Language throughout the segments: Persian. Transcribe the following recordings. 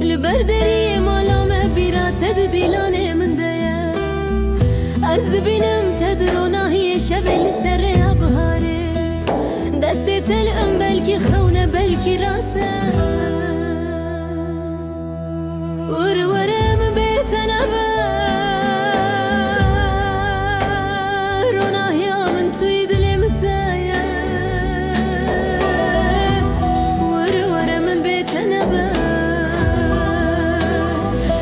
لبردری مالامه بیرات دیلانه من دیا از دبینم تدروناهی شبل سر ابهاره دستی تلم بلکی خونه بلکی راسه ورم بیتنا روناهی من توی دلم تایا ورم بیتنا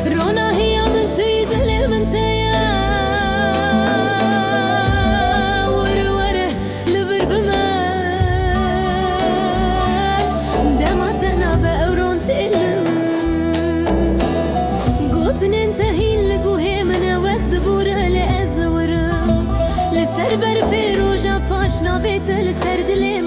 روناهی من توی دلم تایا ور لبر بما دمتنا بأورون تلم ننتهين لقوهي من وقت بوره لأزل ورم لسر برفي روجا باشنا بيت لسر دلي